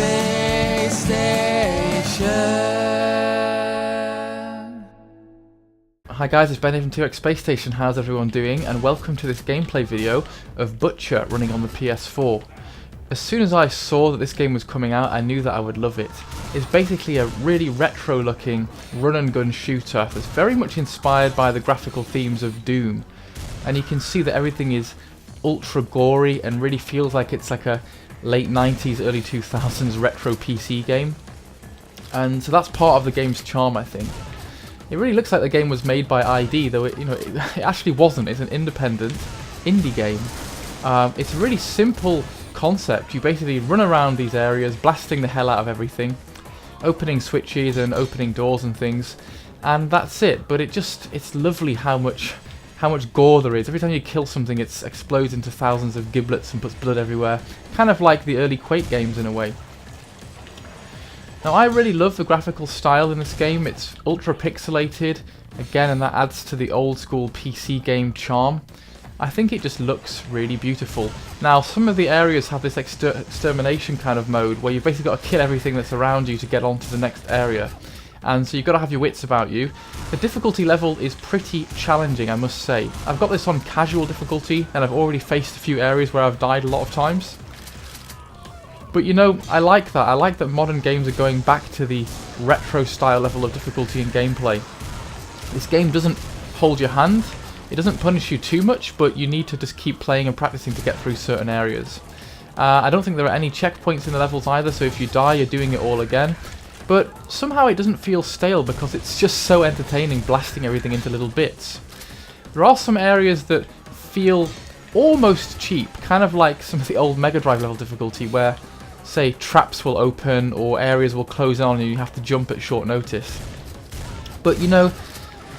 space station. Hi guys, it's Ben here from 2X Space Station. How's everyone doing? And welcome to this gameplay video of Butcher running on the PS4. As soon as I saw that this game was coming out, I knew that I would love it. It's basically a really retro looking run and gun shooter that's very much inspired by the graphical themes of Doom. And you can see that everything is ultra gory and really feels like it's like a late 90s, early 2000s retro PC game. And so that's part of the game's charm, I think. It really looks like the game was made by ID, though it actually wasn't. It's an independent indie game. It's a really simple concept. You basically run around these areas, blasting the hell out of everything, opening switches and opening doors and things, and that's it. But it's lovely how much gore there is. Every time you kill something, it explodes into thousands of giblets and puts blood everywhere. Kind of like the early Quake games in a way. Now, I really love the graphical style in this game. It's ultra pixelated, again, and that adds to the old school PC game charm. I think it just looks really beautiful. Now, some of the areas have this extermination kind of mode where you've basically got to kill everything that's around you to get onto the next area. And so you've got to have your wits about you. The difficulty level is pretty challenging, I must say. I've got this on casual difficulty, and I've already faced a few areas where I've died a lot of times. But you know, I like that. I like that modern games are going back to the retro style level of difficulty and gameplay. This game doesn't hold your hand. It doesn't punish you too much, but you need to just keep playing and practicing to get through certain areas. I don't think there are any checkpoints in the levels either, so if you die, you're doing it all again. But somehow it doesn't feel stale because it's just so entertaining blasting everything into little bits. There are some areas that feel almost cheap, kind of like some of the old Mega Drive level difficulty where, say, traps will open or areas will close on and you have to jump at short notice. But you know,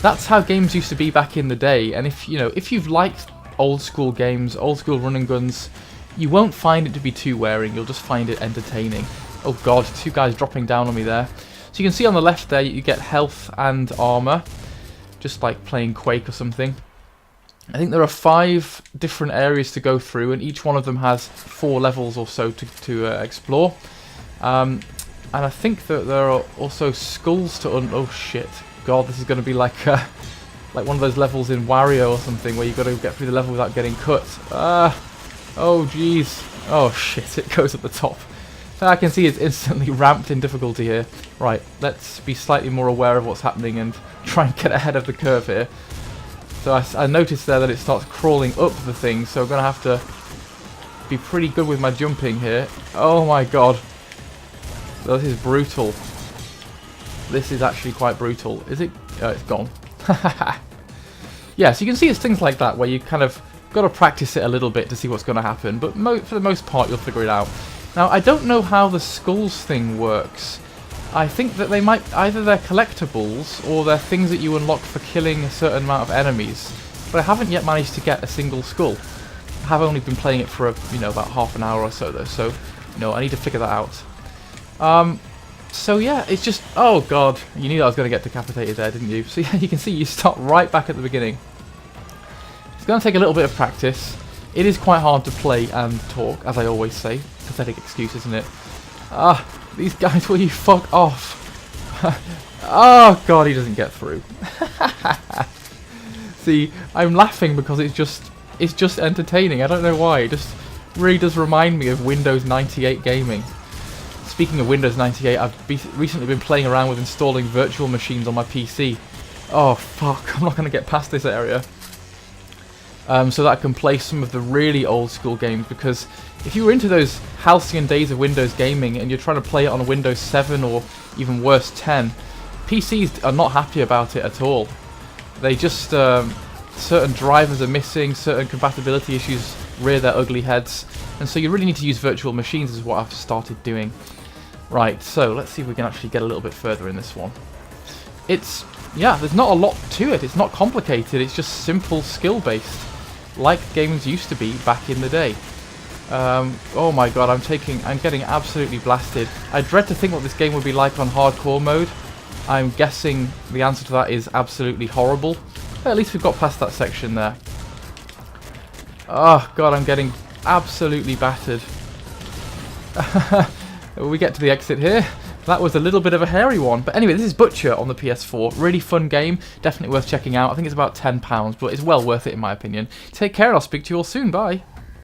that's how games used to be back in the day, and if you've liked old school games, old school run and guns, you won't find it to be too wearing, you'll just find it entertaining. Oh god, two guys dropping down on me there. So you can see on the left there you get health and armor, just like playing Quake or something. I think there are 5 different areas to go through, and each one of them has 4 levels or so to explore. And I think that there are also skulls to oh shit. God, this is going to be like one of those levels in Wario or something where you've got to get through the level without getting cut. Oh jeez. Oh shit, it goes at the top. I can see it's instantly ramped in difficulty here. Right, let's be slightly more aware of what's happening and try and get ahead of the curve here. So I noticed there that it starts crawling up the thing, so I'm going to have to be pretty good with my jumping here. Oh my god. This is brutal. This is actually quite brutal. Is it? Oh, it's gone. Yeah, so you can see it's things like that where you kind of got to practice it a little bit to see what's going to happen, but for the most part you'll figure it out. Now, I don't know how the skulls thing works. I think that they might, either they're collectibles or they're things that you unlock for killing a certain amount of enemies, but I haven't yet managed to get a single skull. I have only been playing it for about half an hour or so though, so I need to figure that out. So yeah, it's just, oh god, you knew that I was going to get decapitated there, didn't you? So yeah, you can see you start right back at the beginning. It's going to take a little bit of practice. It is quite hard to play and talk, as I always say. Pathetic excuse, isn't it? These guys, will you fuck off? Oh god, he doesn't get through. See, I'm laughing because it's just entertaining. I don't know why. It just really does remind me of Windows 98 gaming. Speaking of Windows 98, I've recently been playing around with installing virtual machines on my PC. Oh fuck, I'm not going to get past this area. So that I can play some of the really old school games, because if you were into those halcyon days of Windows gaming and you're trying to play it on a Windows 7 or even worse 10, PCs are not happy about it at all. They just, certain drivers are missing, certain compatibility issues rear their ugly heads, and so you really need to use virtual machines is what I've started doing. Right, so let's see if we can actually get a little bit further in this one. Yeah, there's not a lot to it, it's not complicated, it's just simple skill based, like games used to be back in the day. Oh my god, I'm getting absolutely blasted. I dread to think what this game would be like on hardcore mode. I'm guessing the answer to that is absolutely horrible. But at least we've got past that section there. Oh god, I'm getting absolutely battered. we get to the exit here. That was a little bit of a hairy one. But anyway, this is Butcher on the PS4. Really fun game. Definitely worth checking out. I think it's about £10, but it's well worth it in my opinion. Take care, and I'll speak to you all soon. Bye.